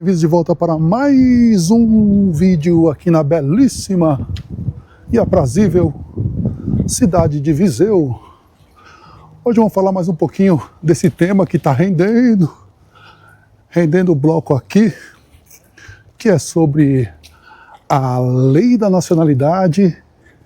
De volta para mais um vídeo aqui na belíssima e aprazível cidade de Viseu. Hoje vamos falar mais um pouquinho desse tema que está rendendo o bloco aqui, que é sobre a lei da nacionalidade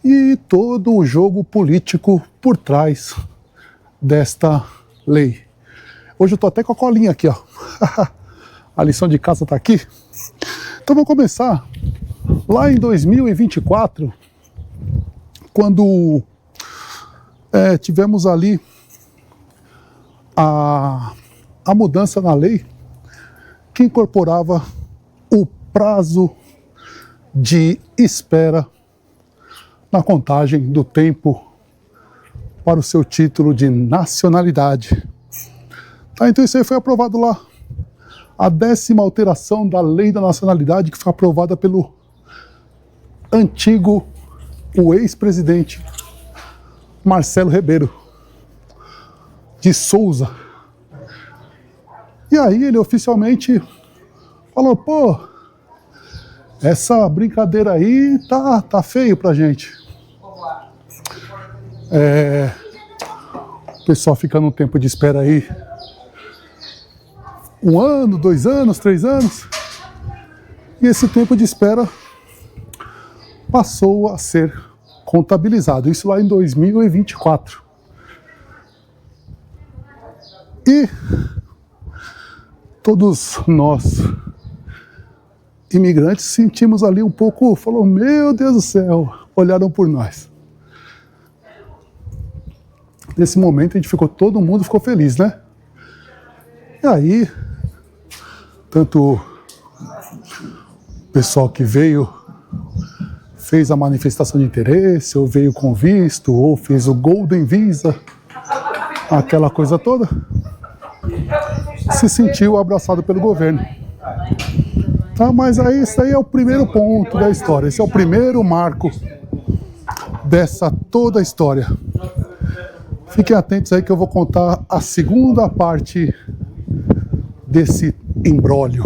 e todo o jogo político por trás desta lei. Hoje eu tô até com a colinha aqui, ó. A lição de casa está aqui. Então vamos começar lá em 2024, quando tivemos ali a mudança na lei que incorporava o prazo de espera na contagem do tempo para o seu título de nacionalidade. Tá, então isso aí foi aprovado lá. A 10ª alteração da lei da nacionalidade, que foi aprovada pelo o ex-presidente Marcelo Rebelo de Souza. E aí ele oficialmente falou, pô, essa brincadeira aí tá feio pra gente. O pessoal fica num tempo de espera aí, 1 ano, 2 anos, 3 anos, e esse tempo de espera passou a ser contabilizado, isso lá em 2024. E todos nós, imigrantes, sentimos ali um pouco, falou, meu Deus do céu, olharam por nós. Nesse momento todo mundo ficou feliz, né? E aí, tanto o pessoal que fez a manifestação de interesse, ou veio com visto, ou fez o Golden Visa, aquela coisa toda, se sentiu abraçado pelo governo. Tá, mas aí isso aí é o primeiro ponto da história, esse é o primeiro marco dessa toda a história. Fiquem atentos aí que eu vou contar a segunda parte desse imbróglio.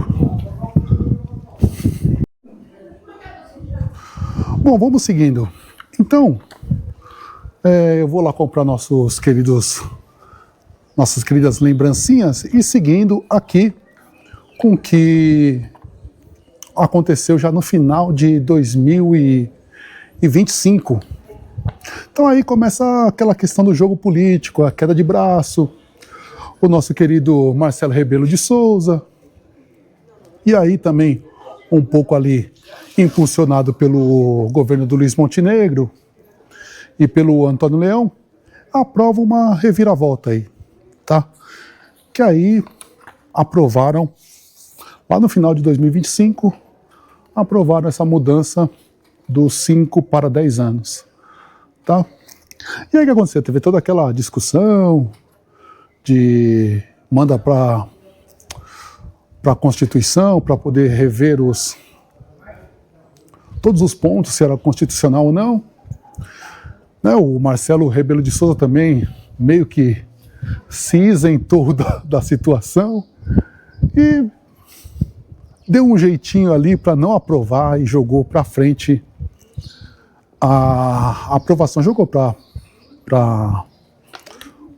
Bom, vamos seguindo. Então, eu vou lá comprar nossas queridas lembrancinhas e seguindo aqui com o que aconteceu já no final de 2025. Então aí começa aquela questão do jogo político, a queda de braço, o nosso querido Marcelo Rebelo de Souza, e aí também um pouco ali impulsionado pelo governo do Luiz Montenegro e pelo Antônio Leão, aprova uma reviravolta aí, tá? Que aí aprovaram, lá no final de 2025, aprovaram essa mudança dos 5 para 10 anos, tá? E aí o que aconteceu? Teve toda aquela discussão de manda para a Constituição para poder rever todos os pontos, se era constitucional ou não. Né, o Marcelo Rebelo de Souza também meio que se isentou da situação e deu um jeitinho ali para não aprovar e jogou para frente a aprovação, jogou para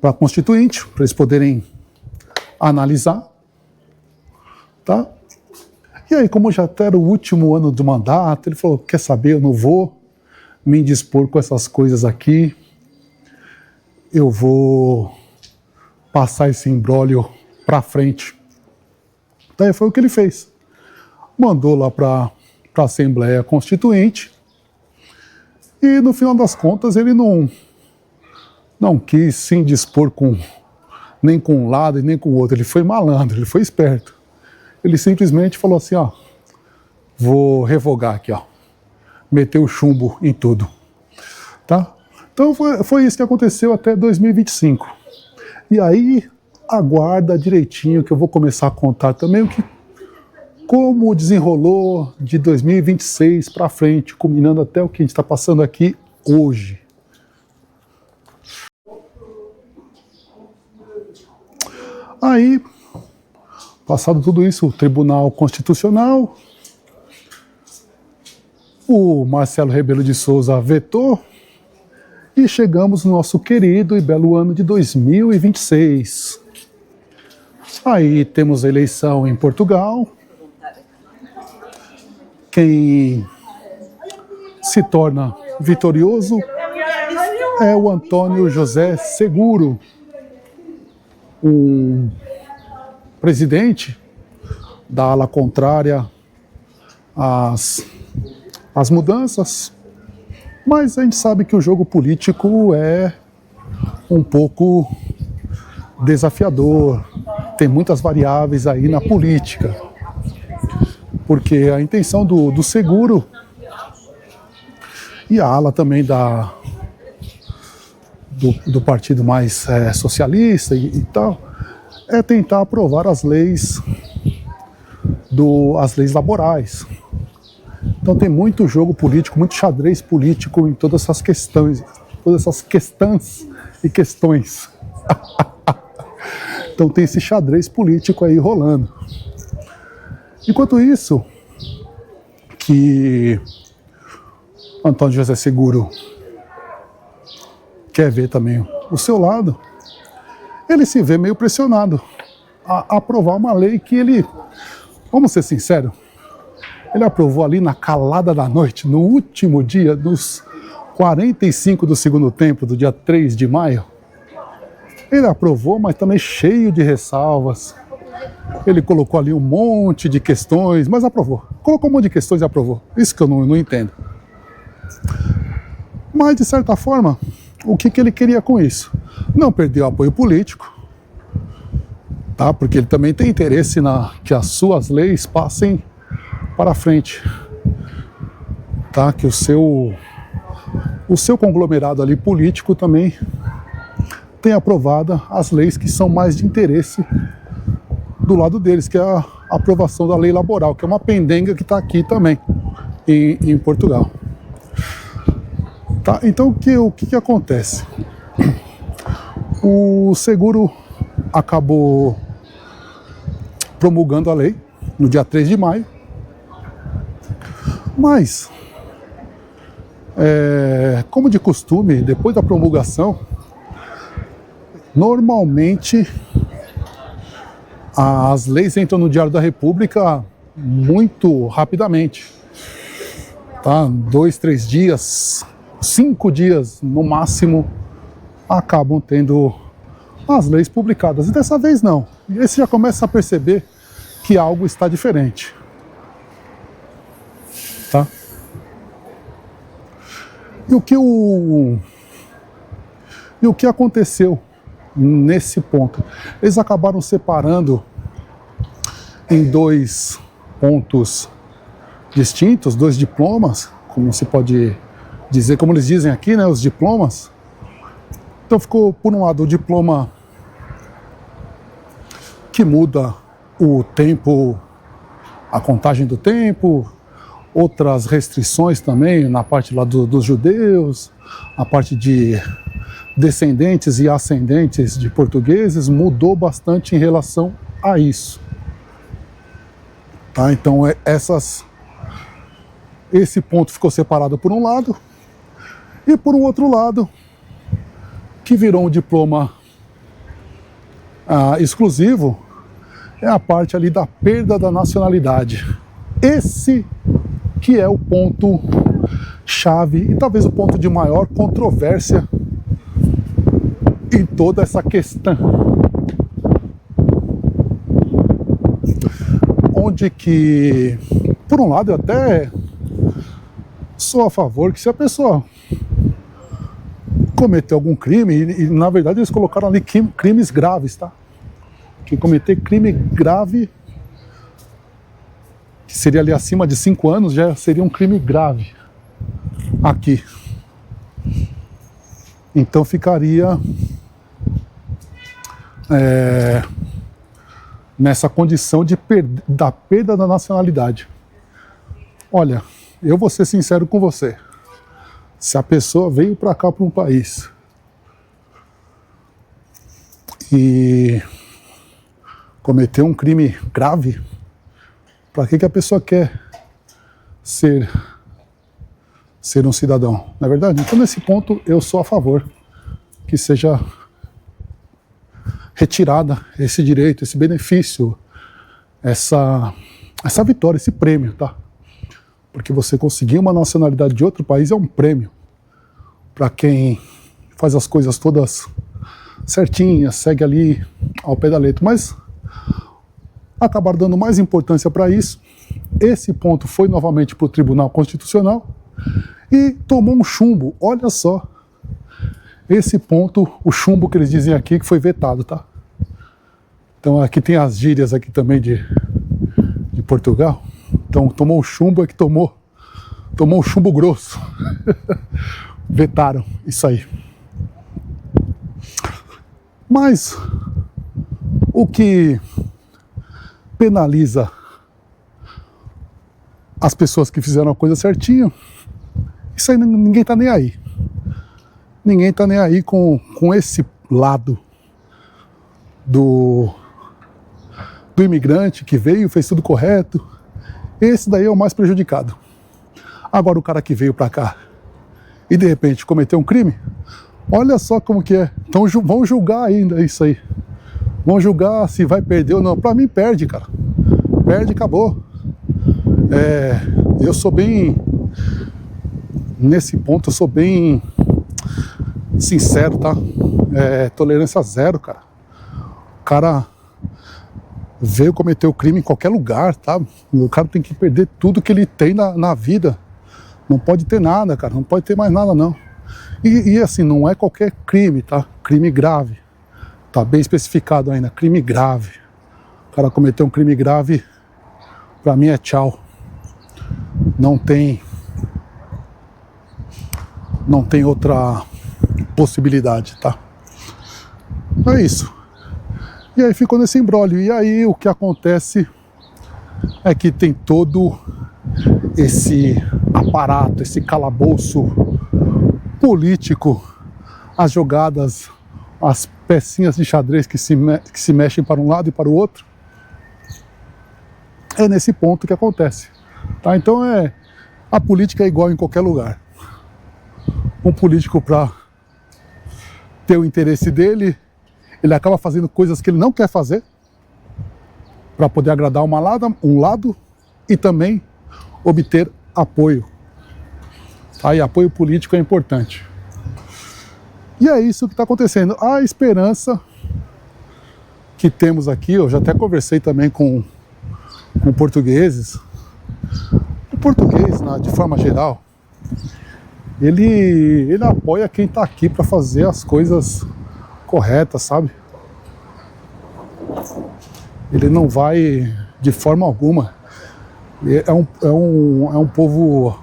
a Constituinte, para eles poderem analisar, tá? E aí, como já era o último ano do mandato, ele falou, quer saber, eu não vou me indispor com essas coisas aqui, eu vou passar esse imbróglio para frente. Daí foi o que ele fez. Mandou lá para a Assembleia Constituinte e, no final das contas, ele não quis se indispor nem com um lado e nem com o outro. Ele foi malandro, ele foi esperto. Ele simplesmente falou assim, ó, vou revogar aqui, ó. Meteu o chumbo em tudo. Tá? Então foi isso que aconteceu até 2025. E aí, aguarda direitinho que eu vou começar a contar também como desenrolou de 2026 para frente, culminando até o que a gente está passando aqui hoje. Aí, Passado tudo isso, o Tribunal Constitucional, o Marcelo Rebelo de Souza vetou e chegamos no nosso querido e belo ano de 2026. Aí temos a eleição em Portugal. Quem se torna vitorioso é o Antônio José Seguro, um presidente da ala contrária às mudanças, mas a gente sabe que o jogo político é um pouco desafiador, tem muitas variáveis aí na política, porque a intenção do Seguro e a ala também do partido mais socialista e tal, é tentar aprovar as leis laborais. Então tem muito jogo político, muito xadrez político em todas essas questões e questões. Então tem esse xadrez político aí rolando. Enquanto isso, que Antônio José Seguro quer ver também o seu lado, ele se vê meio pressionado a aprovar uma lei que ele, vamos ser sinceros, ele aprovou ali na calada da noite, no último dia dos 45 do segundo tempo, do dia 3 de maio. Ele aprovou, mas também cheio de ressalvas. Ele colocou ali um monte de questões, mas aprovou. Colocou um monte de questões e aprovou. Isso que eu não entendo. Mas, de certa forma, o que ele queria com isso? Não perder o apoio político, tá? Porque ele também tem interesse que as suas leis passem para frente, tá? Que o seu conglomerado ali político também tem aprovado as leis que são mais de interesse do lado deles, que é a aprovação da lei laboral, que é uma pendenga que está aqui também, em Portugal. Tá? Então, o que acontece? O Seguro acabou promulgando a lei no dia 3 de maio, mas, como de costume, depois da promulgação, normalmente as leis entram no Diário da República muito rapidamente, tá? 2, 3 dias, 5 dias no máximo, acabam tendo as leis publicadas. E dessa vez não. E aí você já começa a perceber que algo está diferente. Tá? E o que aconteceu nesse ponto? Eles acabaram separando em 2 pontos distintos, 2 diplomas, como se pode dizer, como eles dizem aqui, né, os diplomas. Então ficou, por um lado, o diploma que muda o tempo, a contagem do tempo, outras restrições também na parte lá dos judeus, a parte de descendentes e ascendentes de portugueses, mudou bastante em relação a isso. Tá? Então esse ponto ficou separado por um lado, e por um outro lado, que virou um diploma exclusivo, é a parte ali da perda da nacionalidade. Esse que é o ponto chave e talvez o ponto de maior controvérsia em toda essa questão. Onde que, por um lado, eu até sou a favor que se a pessoa cometeu algum crime, e na verdade eles colocaram ali crimes graves, tá? Quem cometer crime grave, que seria ali acima de 5 anos, já seria um crime grave aqui. Então ficaria nessa condição da perda da nacionalidade. Olha, eu vou ser sincero com você. Se a pessoa veio para cá, para um país, e cometeu um crime grave, para que a pessoa quer ser um cidadão? Não é verdade? Então, nesse ponto, eu sou a favor que seja retirada esse direito, esse benefício, essa vitória, esse prêmio, tá? Porque você conseguir uma nacionalidade de outro país é um prêmio para quem faz as coisas todas certinhas, segue ali ao pé da letra. Mas acabaram dando mais importância para isso. Esse ponto foi novamente para o Tribunal Constitucional e tomou um chumbo. Olha só, esse ponto, o chumbo que eles dizem aqui, que foi vetado, tá? Então aqui tem as gírias aqui também de Portugal. Então tomou o chumbo, é que tomou um chumbo grosso. Vetaram isso aí. Mas o que penaliza as pessoas que fizeram a coisa certinho, isso aí ninguém tá nem aí. Ninguém tá nem aí com esse lado do imigrante que veio, fez tudo correto. Esse daí é o mais prejudicado. Agora o cara que veio para cá e de repente cometeu um crime, olha só como que é. Então vão julgar ainda isso aí. Vão julgar se vai perder ou não. Para mim perde, cara. Perde, acabou. Eu sou bem... Nesse ponto eu sou bem sincero, tá? Tolerância zero, cara. O cara veio cometer o crime em qualquer lugar, tá? O cara tem que perder tudo que ele tem na vida. Não pode ter nada, cara. Não pode ter mais nada, não. E assim, não é qualquer crime, tá? Crime grave. Tá bem especificado ainda. Crime grave. O cara cometeu um crime grave, pra mim é tchau. Não tem outra possibilidade, tá? É isso. E aí ficou nesse imbróglio. E aí o que acontece é que tem todo esse aparato, esse calabouço político, as jogadas, as pecinhas de xadrez que se mexem para um lado e para o outro. É nesse ponto que acontece. Tá? Então a política é igual em qualquer lugar. Um político, para ter o interesse dele, ele acaba fazendo coisas que ele não quer fazer para poder agradar um lado e também obter apoio. Tá? E apoio político é importante. E é isso que está acontecendo. A esperança que temos aqui, eu já até conversei também com portugueses. O português, de forma geral, ele apoia quem está aqui para fazer as coisas corretas, sabe? Ele não vai de forma alguma. É um povo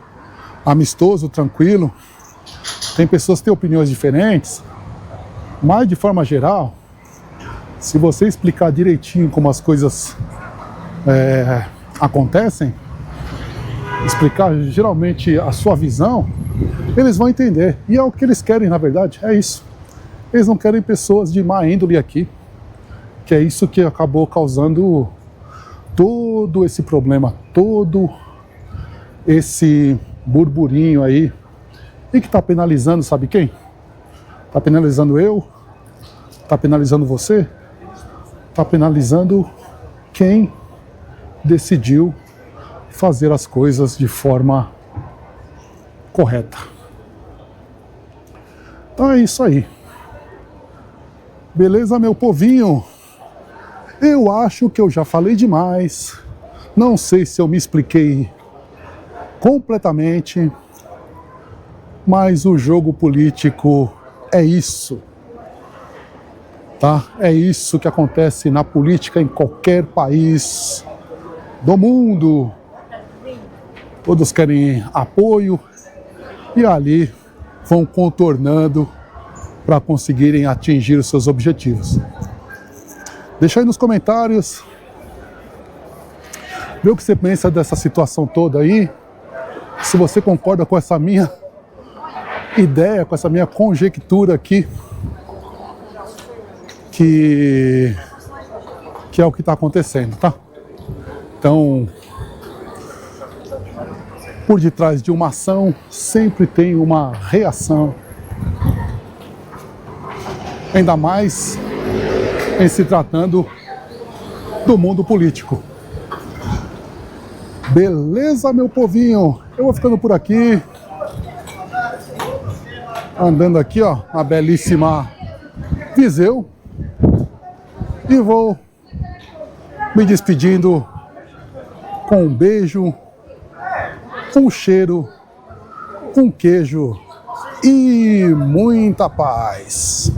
amistoso, tranquilo. Tem pessoas que têm opiniões diferentes, mas de forma geral, se você explicar direitinho como as coisas acontecem, explicar geralmente a sua visão, eles vão entender. E é o que eles querem, na verdade, é isso. Eles não querem pessoas de má índole aqui, que é isso que acabou causando todo esse problema, todo esse burburinho aí, e que está penalizando, sabe quem? Está penalizando eu, está penalizando você, está penalizando quem decidiu fazer as coisas de forma correta. Então é isso aí. Beleza, meu povinho? Eu acho que eu já falei demais. Não sei se eu me expliquei completamente, mas o jogo político é isso, tá? É isso que acontece na política em qualquer país do mundo. Todos querem apoio e ali vão contornando para conseguirem atingir os seus objetivos. Deixa aí nos comentários, vê o que você pensa dessa situação toda aí, se você concorda com essa minha ideia, com essa minha conjectura aqui, que que é o que está acontecendo, tá? Então, por detrás de uma ação sempre tem uma reação. Ainda mais em se tratando do mundo político. Beleza, meu povinho? Eu vou ficando por aqui. Andando aqui, ó, a belíssima Viseu. E vou me despedindo com um beijo, um cheiro, um queijo e muita paz.